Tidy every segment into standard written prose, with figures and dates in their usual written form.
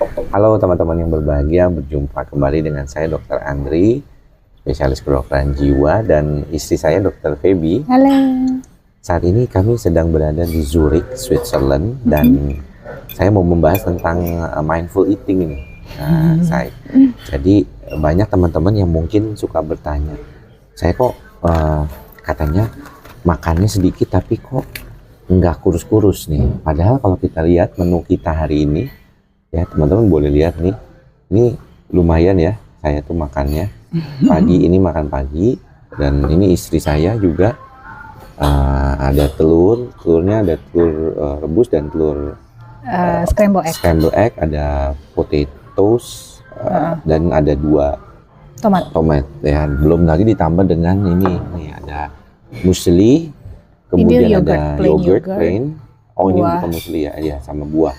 Halo teman-teman yang berbahagia, berjumpa kembali dengan saya Dr. Andri, spesialis kedokteran jiwa, dan istri saya Dr. Feby. Halo. Saat ini kami sedang berada di Zurich, Switzerland, dan saya mau membahas tentang mindful eating ini. Jadi banyak teman-teman yang mungkin suka bertanya, saya kok katanya makannya sedikit tapi kok nggak kurus-kurus nih. Padahal kalau kita lihat menu kita hari ini, ya teman-teman boleh lihat nih, ini lumayan ya, saya tuh makannya pagi, ini makan pagi, dan ini istri saya juga ada telurnya ada telur rebus dan telur scramble egg, ada potatoes, dan ada 2 tomat ya, belum lagi ditambah dengan ini ada muesli, kemudian ada yogurt plain. Oh, ini bukan muesli ya, sama buah.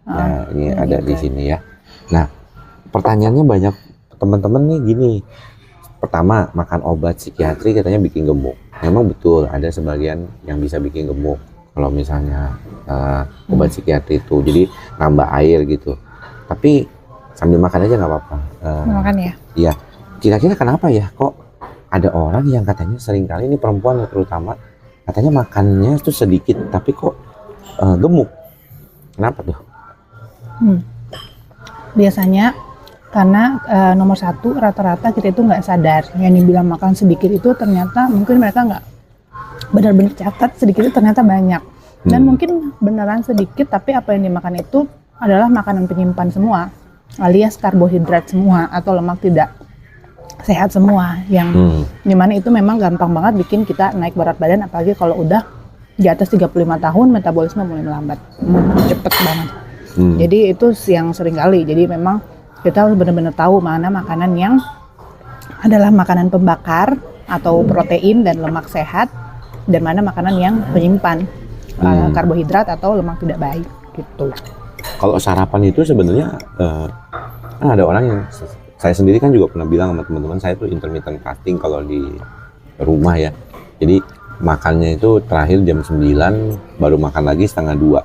Nah, ini ada di sini ya. Nah, pertanyaannya banyak teman-teman nih gini. Pertama, makan obat psikiatri katanya bikin gemuk. Memang betul, ada sebagian yang bisa bikin gemuk kalau misalnya obat psikiatri itu. Jadi nambah air gitu. Tapi sambil makan aja nggak apa-apa. Makan ya? Iya. Kira-kira kenapa ya kok ada orang yang katanya seringkali, ini perempuan terutama, katanya makannya tuh sedikit tapi kok gemuk. Kenapa tuh? Biasanya karena nomor satu, rata-rata kita itu nggak sadar yang dibilang makan sedikit itu ternyata mungkin mereka nggak benar-benar catat sedikit itu ternyata banyak, dan mungkin beneran sedikit tapi apa yang dimakan itu adalah makanan penyimpan semua, alias karbohidrat semua atau lemak tidak sehat semua, yang dimana itu memang gampang banget bikin kita naik berat badan, apalagi kalau udah di atas 35 tahun metabolisme mulai melambat, cepet banget. Jadi itu yang sering kali. Jadi memang kita harus benar-benar tahu mana makanan yang adalah makanan pembakar atau protein dan lemak sehat, dan mana makanan yang penyimpan karbohidrat atau lemak tidak baik gitu. Kalau sarapan itu sebenarnya kan ada orang yang, saya sendiri kan juga pernah bilang sama teman-teman saya tuh intermittent fasting kalau di rumah ya. Jadi makannya itu terakhir jam 9, baru makan lagi setengah 2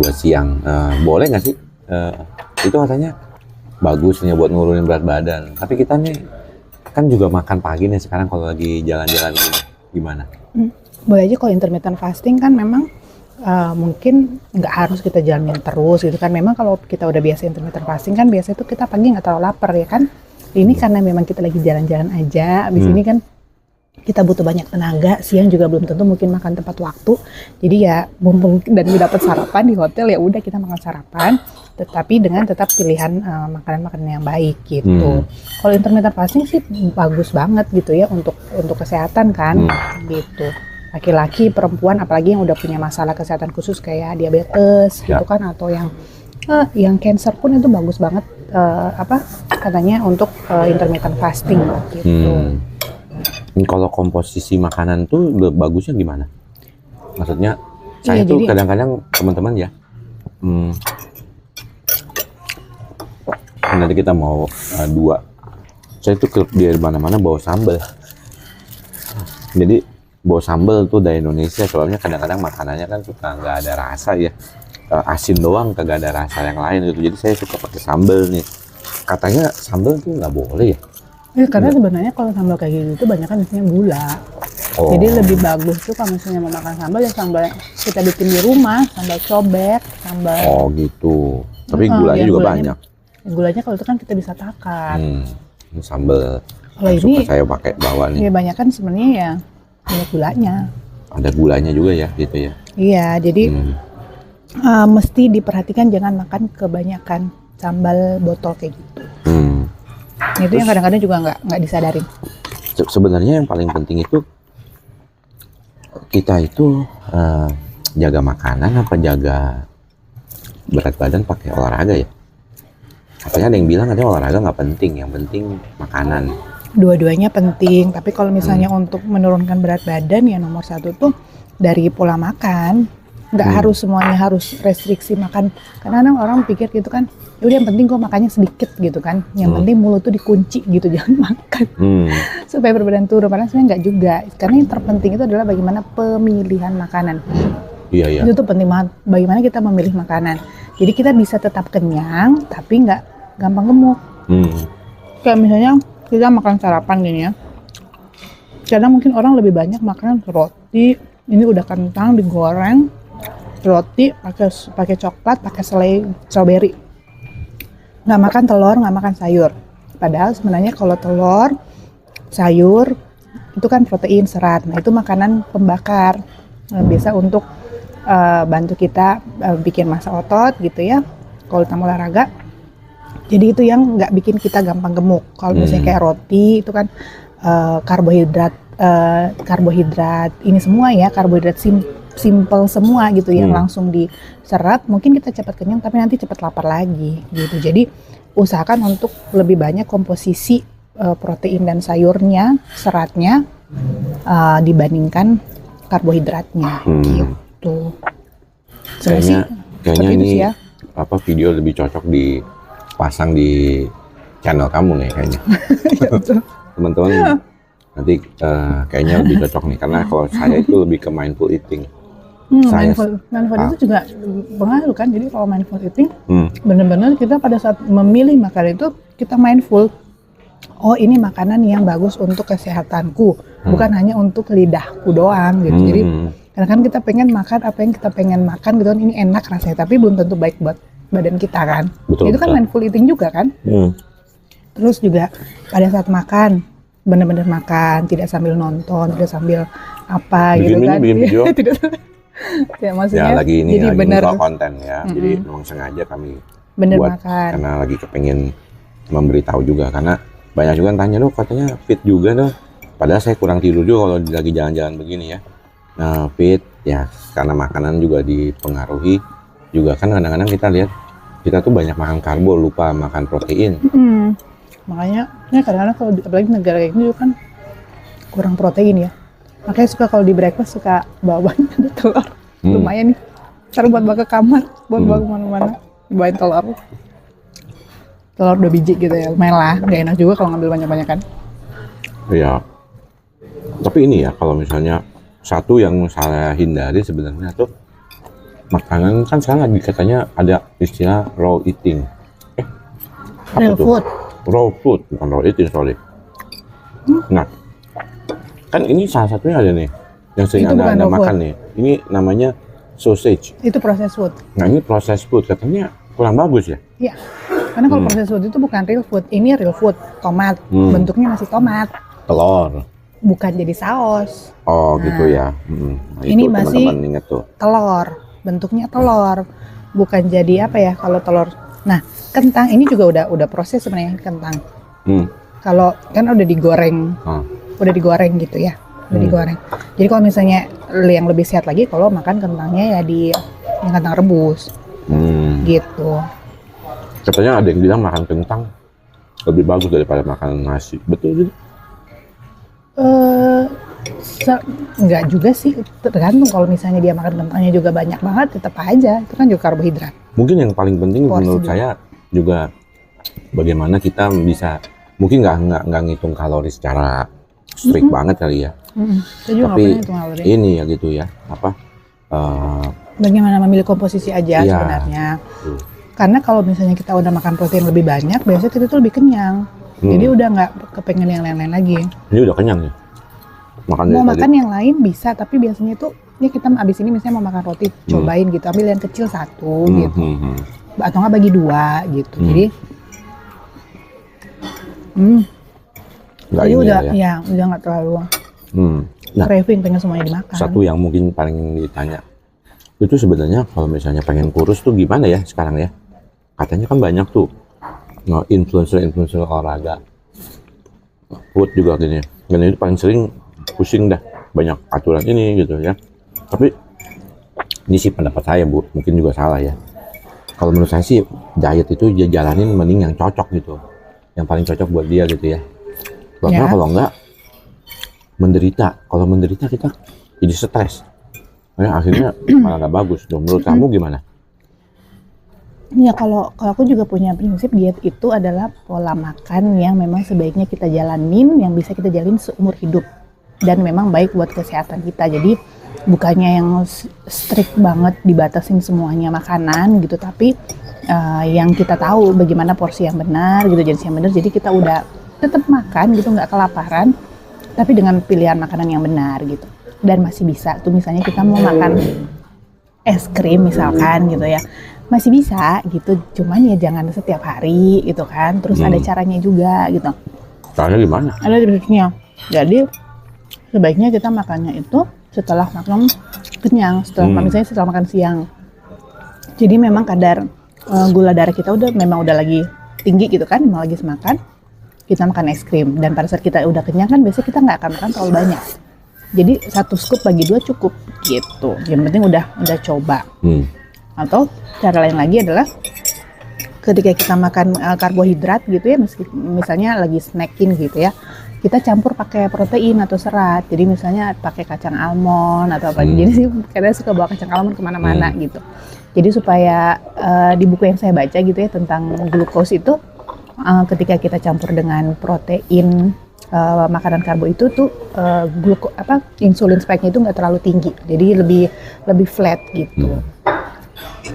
siang. Boleh nggak sih? Itu katanya bagusnya buat nurunin berat badan. Tapi kita nih kan juga makan pagi nih sekarang kalau lagi jalan-jalan ini. Gimana? Boleh aja kalau intermittent fasting kan memang mungkin nggak harus kita jalanin terus gitu kan. Memang kalau kita udah biasa intermittent fasting kan biasanya tuh kita pagi nggak terlalu lapar ya kan. Ini karena memang kita lagi jalan-jalan aja. Abis ini kan kita butuh banyak tenaga, siang juga belum tentu mungkin makan tepat waktu. Jadi ya mumpung dan dapat sarapan di hotel, ya udah kita makan sarapan, tetapi dengan tetap pilihan makanan-makanan yang baik gitu. Kalau intermittent fasting sih bagus banget gitu ya untuk kesehatan kan gitu. Laki-laki, perempuan, apalagi yang udah punya masalah kesehatan khusus kayak diabetes gitu kan, atau yang cancer pun itu bagus banget katanya untuk intermittent fasting gitu. Kalau komposisi makanan tuh bagusnya gimana? Maksudnya saya tuh kadang-kadang teman-teman ya, nanti kita mau 2, saya tuh di mana-mana bawa sambal. Jadi bawa sambal tuh dari Indonesia, soalnya kadang-kadang makanannya kan suka nggak ada rasa ya, asin doang, kagak ada rasa yang lain gitu. Jadi saya suka pakai sambal nih. Katanya sambal tuh nggak boleh ya? Ya, karena sebenarnya kalau sambal kayak gitu banyak kan isinya gula. Jadi lebih bagus tuh kalau misalnya mau makan sambal ya sambal yang kita bikin di rumah, sambal cobek, sambal. Oh gitu. Tapi gulanya juga banyak. Gulanya kalau itu kan kita bisa takar. Ini sambal kalau yang ini suka saya pakai bawa nih. Ya banyak kan sebenarnya ya banyak gulanya. Ada gulanya juga ya gitu ya. Iya, jadi mesti diperhatikan jangan makan kebanyakan sambal botol kayak gitu. Itu yang kadang-kadang juga nggak disadarin. Sebenarnya yang paling penting itu kita itu jaga makanan apa jaga berat badan pakai olahraga ya? Katanya ada yang bilang katanya olahraga nggak penting, yang penting makanan. Dua-duanya penting, tapi kalau misalnya untuk menurunkan berat badan ya nomor satu tuh dari pola makan. Nggak harus semuanya harus restriksi makan. Kadang-kadang orang pikir gitu kan, udah yang penting gue makannya sedikit gitu kan, yang penting mulut tuh dikunci gitu, jangan makan supaya berat badan turun. Padahal sebenarnya nggak juga, karena yang terpenting itu adalah bagaimana pemilihan makanan. Iya. Itu tuh penting banget, bagaimana kita memilih makanan. Jadi kita bisa tetap kenyang tapi nggak gampang gemuk. Kayak misalnya kita makan sarapan gini ya. Kadang mungkin orang lebih banyak makan roti, ini udah kentang digoreng, roti pakai coklat, pakai strawberry. Nggak makan telur, nggak makan sayur. Padahal sebenarnya kalau telur, sayur itu kan protein, serat. Nah itu makanan pembakar, biasa untuk bantu kita bikin massa otot gitu ya. Kalau ditambah olahraga, jadi itu yang nggak bikin kita gampang gemuk. Kalau misalnya kayak roti itu kan karbohidrat ini semua ya, karbohidrat simple semua gitu yang langsung diserap, mungkin kita cepat kenyang tapi nanti cepat lapar lagi gitu. Jadi usahakan untuk lebih banyak komposisi protein dan sayurnya, seratnya dibandingkan karbohidratnya gitu. Kayaknya ini ya. Video lebih cocok dipasang di channel kamu nih kayaknya. Teman-teman nanti kayaknya lebih cocok nih, karena kalau saya itu lebih ke mindful eating. Mindful itu juga pengaruh kan. Jadi kalau mindful eating benar-benar kita pada saat memilih makan itu kita mindful. Oh ini makanan yang bagus untuk kesehatanku, bukan hanya untuk lidahku doang gitu. Jadi karena kan kita pengen makan apa yang kita pengen makan gitu kan, ini enak rasanya tapi belum tentu baik buat badan kita kan. Betul, itu kan mindful eating juga kan. Terus juga pada saat makan benar-benar makan, tidak sambil nonton, tidak sambil apa gitu kan. Bikin video. Ya maksudnya lagi ini jadi lagi bener konten ya. Jadi memang sengaja kami bener buat makan. Karena lagi kepengen memberitahu juga, karena banyak juga yang tanya, katanya fit juga dong. Padahal saya kurang tidur juga kalau lagi jalan-jalan begini ya. Nah, fit ya karena makanan juga dipengaruhi juga kan. Kadang-kadang kita lihat kita tuh banyak makan karbo, lupa makan protein. Makanya ya kadang-kadang kalau apalagi negara kayak gini kan kurang protein ya. Makanya suka kalau di breakfast suka bawahnya ada telur. Lumayan nih. Taruh buat bawa ke kamar, buat bawa kemana-mana. Bawain telur. Telur 2 biji gitu ya, lumayan lah. Gak enak juga kalau ngambil banyak-banyak kan. Iya. Tapi ini ya, kalau misalnya satu yang saya hindari sebenarnya tuh, makanan kan sekarang lagi katanya ada istilah raw eating. Real food. Raw food, bukan raw eating, sorry. Nah, kan ini salah satunya ada nih, yang sering Anda makan nih. Ini namanya sausage. Itu processed food. Nah ini processed food, katanya kurang bagus ya? Iya, karena kalau processed food itu bukan real food. Ini real food, tomat. Bentuknya masih tomat. Telur. Bukan jadi saus. Oh gitu ya. Nah, ini itu masih teman-teman ingat tuh. Telur. Bentuknya telur. Bukan jadi apa ya kalau telur. Nah, kentang ini juga udah proses sebenarnya kentang. Kalau kan udah digoreng. Udah digoreng gitu ya. Udah digoreng. Jadi kalau misalnya yang lebih sehat lagi kalau makan kentangnya ya yang kentang rebus. Gitu. Katanya ada yang bilang makan kentang lebih bagus daripada makan nasi. Betul gitu? Enggak juga sih, tergantung. Kalau misalnya dia makan kentangnya juga banyak banget, tetap aja itu kan juga karbohidrat. Mungkin yang paling penting menurut saya juga bagaimana kita bisa, mungkin nggak ngitung kalori secara strict banget kali ya. Tapi ini ya gitu ya, bagaimana memilih komposisi aja sebenarnya. Karena kalau misalnya kita udah makan protein lebih banyak, biasanya kita tuh lebih kenyang. Jadi udah nggak kepengen yang lain-lain lagi. Ini udah kenyang ya? Mau makan yang lain bisa, tapi biasanya tuh ya kita abis ini misalnya mau makan roti, cobain gitu, ambil yang kecil satu gitu, atau nggak bagi 2 gitu. Jadi jadi udah ya udah nggak terlalu craving pengen semuanya dimakan. Satu yang mungkin paling ditanya itu sebenarnya kalau misalnya pengen kurus tuh gimana ya sekarang ya? Katanya kan banyak tuh influencer olahraga, food juga gini. Dan itu paling sering pusing dah, banyak aturan ini gitu ya. Tapi ini sih pendapat saya Bu, mungkin juga salah ya. Kalau menurut saya sih diet itu dia jalanin mending yang cocok gitu, yang paling cocok buat dia gitu ya. Karena kalau enggak menderita, kalau menderita kita jadi stres. Akhirnya malah nggak bagus. Menurut kamu gimana? Ya kalau aku juga punya prinsip diet itu adalah pola makan yang memang sebaiknya kita jalanin, yang bisa kita jalanin seumur hidup dan memang baik buat kesehatan kita. Jadi bukannya yang strict banget dibatasin semuanya makanan gitu, tapi yang kita tahu bagaimana porsi yang benar gitu, jenis yang benar, jadi kita udah tetap makan gitu, nggak kelaparan, tapi dengan pilihan makanan yang benar gitu. Dan masih bisa tuh misalnya kita mau makan es krim misalkan gitu ya, masih bisa gitu, cuman ya jangan setiap hari gitu kan, terus ada caranya juga gitu. Caranya gimana? Ada triknya. Jadi sebaiknya kita makannya itu setelah makan kenyang, misalnya setelah makan siang. Jadi memang kadar gula darah kita memang udah lagi tinggi gitu kan, memang lagi semakan, kita makan es krim. Dan pada saat kita udah kenyang kan biasanya kita nggak akan makan terlalu banyak. Jadi 1 scoop bagi 2 cukup gitu. Yang penting udah coba. Atau cara lain lagi adalah ketika kita makan karbohidrat gitu ya, misalnya lagi snacking gitu ya, kita campur pakai protein atau serat. Jadi misalnya pakai kacang almond atau apa. Jadi sih kadang suka bawa kacang almond kemana-mana gitu. Jadi supaya di buku yang saya baca gitu ya tentang glukos itu, ketika kita campur dengan protein, makanan karbo itu tuh insulin spike-nya itu nggak terlalu tinggi. Jadi lebih flat gitu.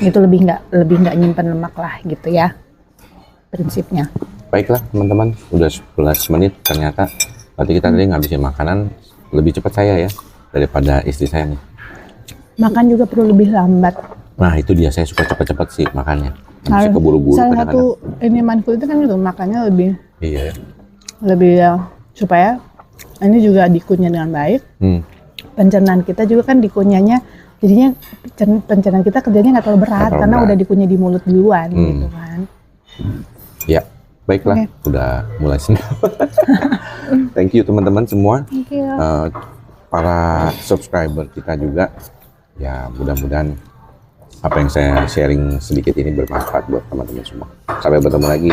Itu lebih nggak nyimpen lemak lah gitu ya prinsipnya. Baiklah teman-teman, udah 11 menit ternyata. Berarti kita tadi ngabisin makanan lebih cepat saya ya daripada istri saya nih. Makan juga perlu lebih lambat. Nah itu dia, saya suka cepat-cepat sih makannya. Bisa keburu-buru Salah kadang-kadang. satu ini mindful itu kan gitu, makannya Iya. lebih supaya ini juga dikunyah dengan baik. Pencernaan kita juga kan dikunyahnya, jadinya pencernaan kita kerjanya nggak terlalu berat karena udah dikunyah di mulut duluan gitu kan. Ya, baiklah, udah mulai senang. Thank you teman-teman semua. Thank you. Para subscriber kita juga, ya mudah-mudahan apa yang saya sharing sedikit ini bermanfaat buat teman-teman semua. Sampai bertemu lagi.